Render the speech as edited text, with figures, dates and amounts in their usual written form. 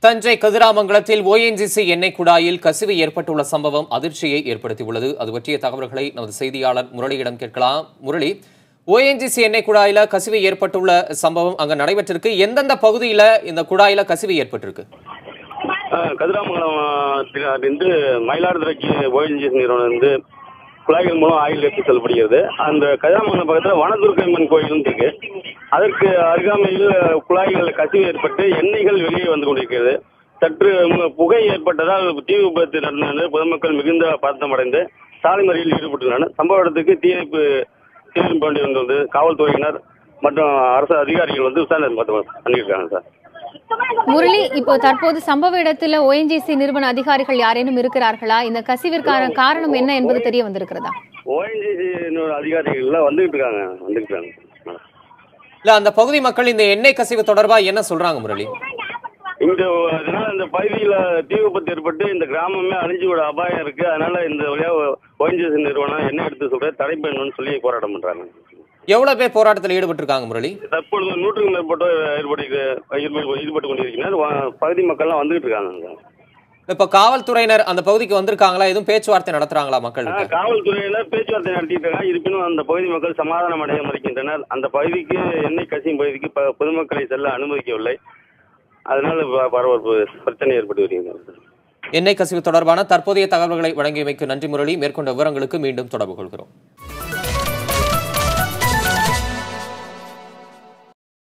Thanjai கதிராமங்கலத்தில் ONGC எண்ணெய் குழாயில் கசிவு ஏற்பட்டுள்ள சம்பவம் அதிர்ச்சியை ஏற்படுத்தியுள்ளது. அது பற்றிய தகவல்களை நமது செய்தியாளர் முரளியிடம் கேட்கலாம். முரளி, ONGC எண்ணெய் குழாயில கசிவு ஏற்பட்டுள்ள சம்பவம் அங்க நடைபெற்றிருக்கு. எந்தெந்த பகுதியில இந்த குழாயில கசிவு ஏற்பட்டிருக்கு? கதிராமங்கலத்திலிருந்து மயிலாடுதுறைக்கு ONGC நிறுவனம் குழாய்கள் மூலம் ஆயில் எடுத்து செல்லப்படுகிறது. அந்த கதிராமங்கலம் பக்கத்தில் வனதுர்க்கைம்மன் கோயில் இருக்கு. அதற்கு அருகாமையில் குழாய்கள் கசிவு ஏற்பட்டு எண்ணெய்கள் வெளியே வந்து கொண்டிருக்கிறது. சற்று புகை ஏற்பட்டதால் தீ விபத்து நடந்தது. பொதுமக்கள் மிகுந்த பதட்டம் அடைந்து சாலை மறியலில் ஈடுபட்டுள்ளனர். சம்பவ இடத்துக்கு தீயணைப்பு வேண்டி வந்தது. காவல்துறையினர் மற்றும் அரசு அதிகாரிகள் விசாரணை பண்ணியிருக்காங்க சார். முரளி, இப்போ தற்போது சம்பவ இடத்துல ONGC நிறுவன அதிகாரிகள் யாரேனும் இருக்கிறார்களா? இந்த கசிவிற்கான காரணம் என்ன என்பது தெரிய வந்திருக்கிறதா? ONGC அதிகாரிகள் வந்துகிட்டு இருக்காங்க. இல்ல, அந்த பகுதி மக்கள் இந்த எண்ணெய் கசிவு தொடர்பா என்ன சொல்றாங்க முரளி? இந்த பகுதியில தீ விபத்து ஏற்பட்டு இந்த கிராமமே அழிஞ்சு விட அபாயம் இருக்கு. அதனால இந்த வழியா ONGC நிறுவனம் எண்ணெய் எடுத்து சொல்ற தடை பண்ணணும்னு சொல்லி போராட்டம் பண்றாங்க. எவ்வளவு பேர் போராட்டத்தில் ஈடுபட்டிருக்காங்க முரளி? தற்பொழுது 100க்கும் மேற்பட்டோர் ஈடுபட்டு கொண்டிருக்கிறார். பகுதி மக்கள்லாம் வந்துகிட்டு இருக்காங்க. இப்ப காவல்துறையினர் அந்த பகுதிக்கு வந்திருக்காங்களா? எதுவும் பேச்சுவார்த்தை நடத்துறாங்களா மக்கள்? காவல்துறையினர் பேச்சுவார்த்தை நடத்திட்டு இருக்காங்க. இருப்பினும் அந்த பகுதி மக்கள் சமாதானம் அடைய மறுக்கின்றனர். அந்த பகுதிக்கு எண்ணெய் கசியும் பகுதிக்கு பொதுமக்களை செல்ல அனுமதிக்கவில்லை. அதனால பரபரப்பு பிரச்சனை ஏற்பட்டு வருகிறது. எண்ணெய் கசிவு தொடர்பான தற்போதைய தகவல்களை வழங்கியமைக்கு நன்றி முரளி. மேற்கொண்ட விவரங்களுக்கு மீண்டும் தொடர்பு கொள்கிறோம்.